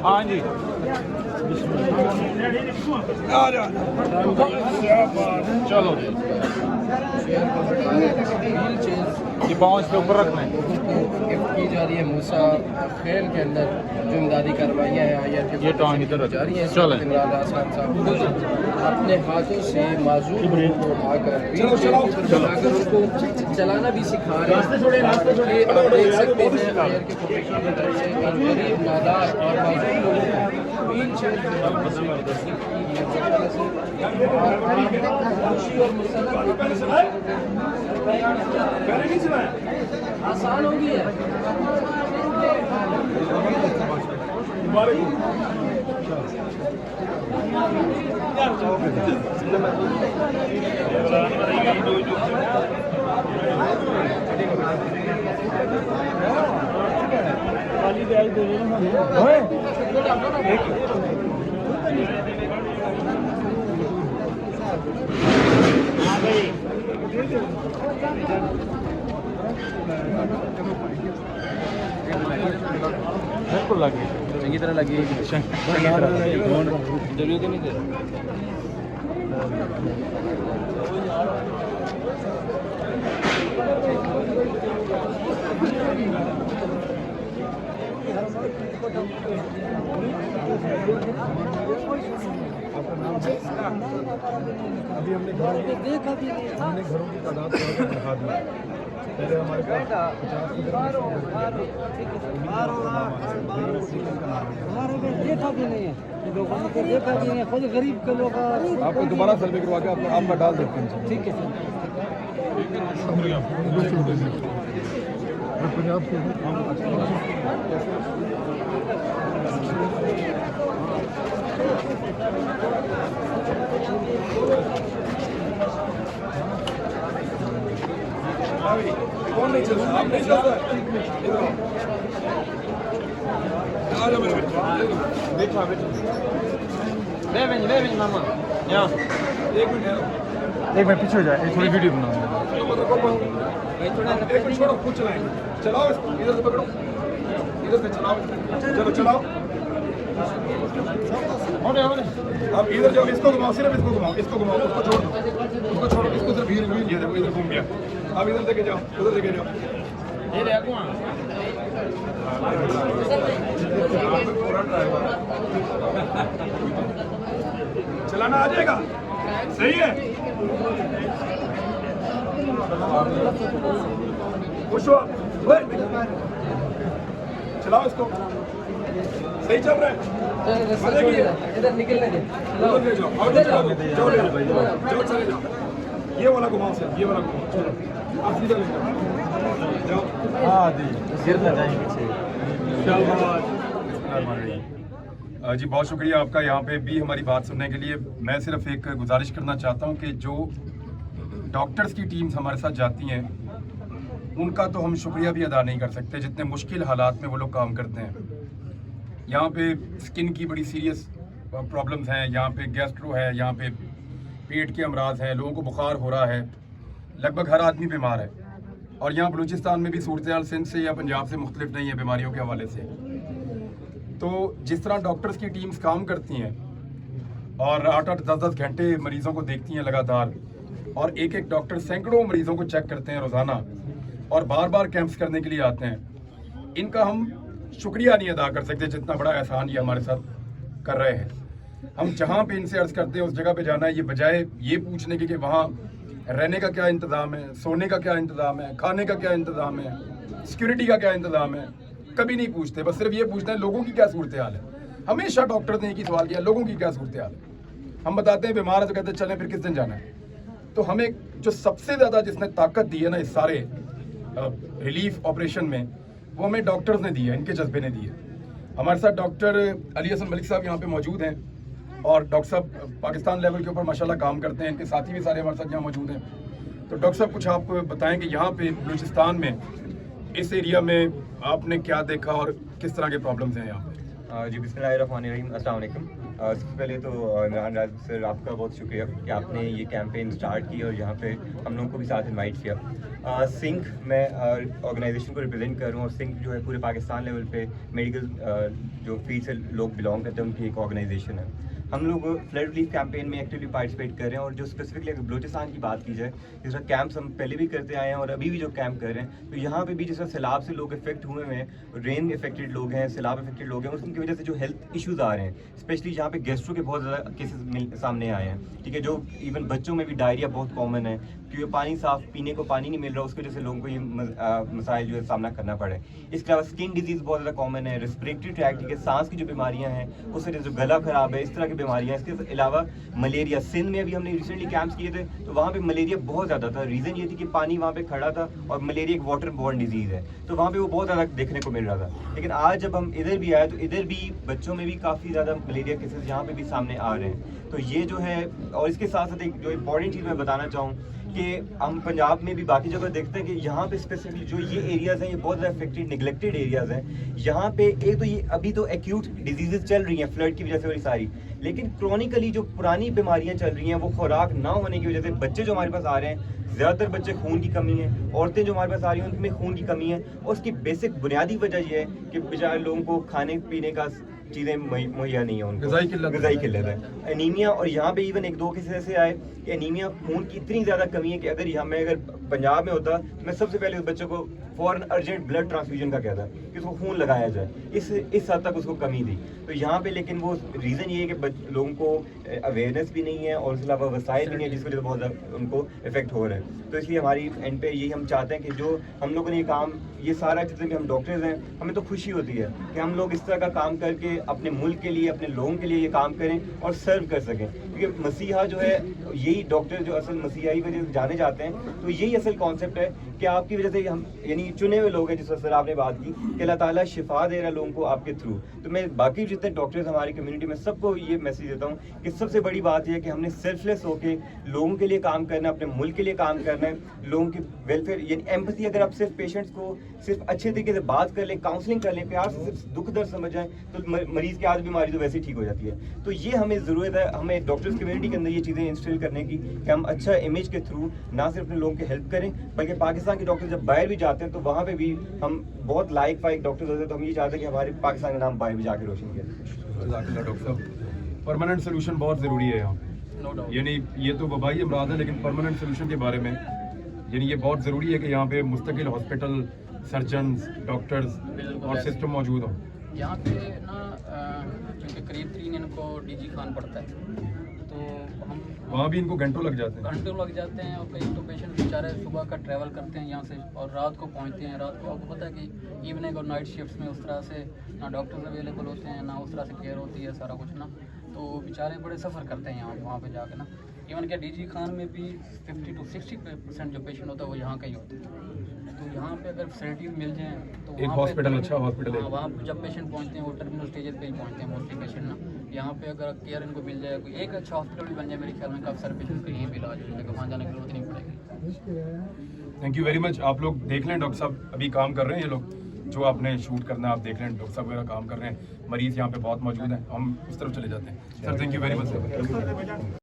हाँ जी चलो ये पाँव इसके ऊपर रखना है। गिफ्ट की जा रही है मूसा खेल के अंदर जो इमदादी कार्रवाइयाँ हैं आईआर के ये टांग इधर जा रही हैं। चलो इमरान आसान साहब खुद अपने हाथों से माजूर को उठाकर चलाकर उनको चलाना भी सिखा रहे हैं। ये आप देख सकते हैं आईआर के प्रोफेशनल की तरफ से गरीब नादार और माजूर लोगों को व्हील चेयर आसान हो गई है। बिल्कुल लगी चंगी तरह लगी जरूरत नहीं दे अभी हमने घरों की तादाद बढ़ा दी। पहले हमारे पास 50 देखा भी नहीं है, लोगों ने देखा भी नहीं है, खुद गरीब के लोग आपको दोबारा सर्वे करवा के आपका डाल देते हैं। ठीक है सर। पंजाब से कौन नहीं चल रहा? आप नहीं चल रहा? बैठा मामा यहाँ एक मिनट पीछे हो जाए थोड़ी वीडियो बनाओ। एक मिनट छोड़ो, खुद चलाएंगे। चलाओ इसको, इधर से पकड़ो, इधर से चलाओ। चलो चलाओ। आप इधर जाओ, इसको घुमाओ, सिर्फ इसको घुमाओ, इसको घुमाओ, उसको छोड़ दो, उसको छोड़ो, इसको सिर्फ ये देखो इधर घूम गया। आप इधर लेके जाओ, उधर लेके जाओ। चलाना आ जाएगा, सही है। खुश हो, चलाओ इसको, सही चल रहा है। इधर निकलने दे। उधर ले जाओ, और ले जाओ, जाओ ले जाओ, चले जाओ। ये वाला घुमाओ सर, ये वाला घुमाओ, चलो आप सीधा ले जाओ, जाओ। हाँ जी गिर ना जाए पीछे। जी बहुत शुक्रिया आपका यहाँ पे भी हमारी बात सुनने के लिए। मैं सिर्फ एक गुजारिश करना चाहता हूँ कि जो डॉक्टर्स की टीम्स हमारे साथ जाती हैं उनका तो हम शुक्रिया भी अदा नहीं कर सकते, जितने मुश्किल हालात में वो लोग काम करते हैं। यहाँ पे स्किन की बड़ी सीरियस प्रॉब्लम्स हैं, यहाँ पे गैस्ट्रो है, यहाँ पे पेट के अमराज हैं, लोगों को बुखार हो रहा है, लगभग हर आदमी बीमार है। और यहाँ बलूचिस्तान में भी सूरत हाल सिंध से या पंजाब से मुख्तलिफ नहीं है बीमारियों के हवाले से। तो जिस तरह डॉक्टर्स की टीम्स काम करती हैं और 8-8, 10-10 घंटे मरीज़ों को देखती हैं लगातार, और एक एक डॉक्टर सैकड़ों मरीज़ों को चेक करते हैं रोज़ाना और बार बार कैंप्स करने के लिए आते हैं, इनका हम शुक्रिया नहीं अदा कर सकते जितना बड़ा एहसान ये हमारे साथ कर रहे हैं। हम जहाँ पे इनसे अर्ज़ करते हैं उस जगह पे जाना है, ये बजाय ये पूछने के कि वहाँ रहने का क्या इंतज़ाम है, सोने का क्या इंतज़ाम है, खाने का क्या इंतज़ाम है, सिक्योरिटी का क्या इंतज़ाम है, कभी नहीं पूछते। बस सिर्फ ये पूछते हैं लोगों की क्या सूरत हाल है। हमेशा डॉक्टर ने एक ही सवाल किया, लोगों की क्या सूरत हाल है। हम बताते हैं बीमार है तो कहते हैं चलें, फिर किस दिन जाना है। तो हमें जो सबसे ज़्यादा जिसने ताकत दी है ना इस सारे रिलीफ ऑपरेशन में, वो हमें डॉक्टर्स ने दी है, इनके जज्बे ने दी है। हमारे साथ डॉक्टर अली हसन मलिक साहब यहाँ पे मौजूद हैं और डॉक्टर साहब पाकिस्तान लेवल के ऊपर माशाल्लाह काम करते हैं, इनके साथी भी सारे हमारे साथ यहाँ मौजूद हैं। तो डॉक्टर साहब कुछ आप बताएं कि यहाँ पे बलूचिस्तान में इस एरिया में आपने क्या देखा और किस तरह के प्रॉब्लम्स हैं यहाँ पे। जी बिस्मिल्लाहिर्रहमानिर्रहीम, अस्सलाम वालेकुम। सबसे पहले तो इमरान राज सर आपका बहुत शुक्रिया कि आपने ये कैंपेन स्टार्ट की और यहाँ पे हम लोगों को भी साथ इनवाइट किया। सिंक मैं ऑर्गेनाइजेशन को रिप्रेजेंट कर रहा हूँ और सिंक जो है पूरे पाकिस्तान लेवल पे मेडिकल जो फील्ड से लोग बिलोंग करते हैं उनकी एक ऑर्गेनाइजेशन है। हम लोग फ्लड रिलीफ कैंपेन में एक्टिवली पार्टिसिपेट कर रहे हैं और जो स्पेसिफिकली अगर बलूचिस्तान की बात की जाए, जिस तरह कैंप्स हम पहले भी करते आए हैं और अभी भी जो कैंप कर रहे हैं, तो यहाँ पे भी जिस तरह सैलाब से लोग इफेक्ट हुए हैं, रेन इफेक्टेड लोग हैं, सैलाब इफेक्टेड लोग हैं, उसकी वजह से जो हेल्थ इश्यूज आ रहे हैं, स्पेशली जहाँ पे गैस्ट्रो के बहुत ज़्यादा केसेस सामने आए हैं, ठीक है, जो इवन बच्चों में भी डायरिया बहुत कॉमन है क्योंकि पानी साफ पीने को पानी नहीं मिल रहा, उसकी वजह से लोगों को ये मसाइल जो है सामना करना पड़े। इसके अलावा स्किन डिजीज़ बहुत ज़्यादा कॉमन है, रेस्पिरेटरी ट्रैक्ट के सांस की जो बीमारियाँ हैं, उससे जो गला खराब है, इस तरह की बीमारियाँ। इसके अलावा मलेरिया, सिंध में अभी हमने रिसेंटली कैंप्स किए थे तो वहाँ पे मलेरिया बहुत ज़्यादा था। रीज़न ये थी कि पानी वहाँ पे खड़ा था और मलेरिया एक वाटर बॉर्न डिजीज़ है, तो वहाँ पे वो बहुत ज़्यादा देखने को मिल रहा था। लेकिन आज जब हम इधर भी आए तो इधर भी बच्चों में भी काफ़ी ज़्यादा मलेरिया केसेस यहाँ पे भी सामने आ रहे हैं। तो ये जो है, और इसके साथ साथ एक जो इम्पॉर्टेंट चीज़ मैं बताना चाहूँ कि हम पंजाब में भी बाकी जगह देखते हैं कि यहाँ पे स्पेसिफिकली जो ये एरियाज़ हैं ये बहुत ज़्यादा अफेक्टेड निगलेक्टेड एरियाज़ हैं। यहाँ पे एक तो ये अभी तो एक्यूट डिजीज़ चल रही हैं फ्लड की वजह से बड़ी सारी, लेकिन क्रॉनिकली जो पुरानी बीमारियाँ चल रही हैं वो खुराक ना होने की वजह से बच्चे जो हमारे पास आ रहे हैं, ज़्यादातर बच्चे खून की कमी है, औरतें जो हमारे पास आ रही हैं उनमें खून की कमी है, और उसकी बेसिक बुनियादी वजह यह है कि बेचारे लोगों को खाने पीने का चीज़ें मुहैया नहीं है, उनको गज़ाई किल्लत है, एनीमिया। और यहाँ पे इवन एक दो केसेस ऐसे आए कि एनीमिया, खून की इतनी ज़्यादा कमी है कि अगर यहाँ मैं अगर पंजाब में होता तो मैं सबसे पहले उस बच्चे को फ़ौरन अर्जेंट ब्लड ट्रांसफ्यूजन का कहता कि उसको खून लगाया जाए, इस हद तक उसको कमी थी। तो यहाँ पे लेकिन वो रीज़न ये है कि लोगों को अवेयरनेस भी नहीं है और उसके अलावा वसाइल भी नहीं है, जिसकी वजह से बहुत ज़्यादा उनको इफेक्ट हो रहा है। तो इसलिए हमारी एंड पे यही हम चाहते हैं कि जो हम लोगों ने ये काम, ये सारा जितने भी हम डॉक्टर्स हैं, हमें तो खुशी होती है कि हम लोग इस तरह का काम करके अपने मुल्क के लिए, अपने लोगों के लिए ये काम करें और सर्व कर सकें, क्योंकि मसीहा जो है, यही डॉक्टर जो असल मसीहा ही वजह से जाने जाते हैं। तो यही असल कॉन्सेप्ट है कि आपकी वजह से हम यानी चुने हुए लोग हैं, जिस सर आपने बात की कि अल्लाह ताला शिफा दे रहा है लोगों को आपके थ्रू। तो मैं बाकी जितने डॉक्टर्स हमारी कम्युनिटी में सबको ये मैसेज देता हूँ कि सबसे बड़ी बात यह है कि हमने सेल्फलेस होकर लोगों के लिए काम करना है, अपने मुल्क के लिए काम करना है, लोगों की वेलफेयर यानी एम्पैथी। अगर आप सिर्फ पेशेंट्स को सिर्फ अच्छे तरीके से बात कर लें, काउंसलिंग कर लें, प्यार से सिर्फ दुख दर्द समझ जाएं, तो मरीज़ की आज बीमारी तो वैसे ही ठीक हो जाती है। तो ये हमें ज़रूरत है, हमें डॉक्टर्स कम्युनिटी के अंदर ये चीज़ें इंस्टॉल करने की कि हम अच्छा इमेज के थ्रू ना सिर्फ अपने लोगों की हेल्प करें, बल्कि पाकिस्तान के डॉक्टर जब बाहर भी जाते हैं तो वहाँ पे भी हम बहुत लाइक फाइक डॉक्टर्स होते हैं। तो हम ये चाहते हैं कि हमारे पाकिस्तान का नाम बाहर भी जाके रोशन किया। डॉक्टर साहब, परमानेंट सोल्यूशन बहुत ज़रूरी है यहाँ, यानी ये तो वबाई अमराज है, लेकिन परमानेंट सोल्यूशन के बारे में यानी ये बहुत ज़रूरी है कि यहाँ पे मुस्तकिल हॉस्पिटल, सर्जन्स, डॉक्टर्स और सिस्टम मौजूद हो। यहाँ पे ना क्योंकि करीब 3 इनको डीजी खान पड़ता है, तो हम वहाँ भी इनको घंटों लग जाते हैं। घंटों लग जाते हैं, और कई तो पेशेंट बेचारे सुबह का ट्रैवल करते हैं यहाँ से और रात को पहुँचते हैं। रात को आपको पता है कि इवनिंग और नाइट शिफ्ट्स में उस तरह से ना डॉक्टर्स अवेलेबल होते हैं, ना उस तरह से केयर होती है, सारा कुछ ना, तो बेचारे बड़े सफ़र करते हैं यहाँ वहाँ पे जाके ना। इवन क्या डीजी खान में भी 50 to 60% जो पेशेंट होता है वो यहाँ का ही होता है। तो यहाँ पे अगर फैसिलिटी मिल जाए तो एक हॉस्पिटल, अच्छा हॉस्पिटल है, वहाँ पे जब पेशेंट पहुँचते हैं वो टर्मिनल स्टेजेस पे ही पहुँचते हैं मोस्टली पेशेंट ना। यहाँ पे अगर केयर इनको मिल जाए, कोई एक अच्छा हॉस्पिटल भी बन जाए, मेरे ख्याल में काफ़ी सारे पेशेंट को यहीं भी इलाज हो जाएगा, वहाँ जाने की जरूरत नहीं पड़ेगी। Thank you very much. आप लोग देख लें, डॉक्टर साहब अभी काम कर रहे हैं, ये लोग जो आपने शूट करना है आप देख लें, डॉक्टर साहब वगैरह काम कर रहे हैं, मरीज़ यहाँ पे बहुत मौजूद हैं, हम उस तरफ चले जाते हैं। Sir thank you very much sir.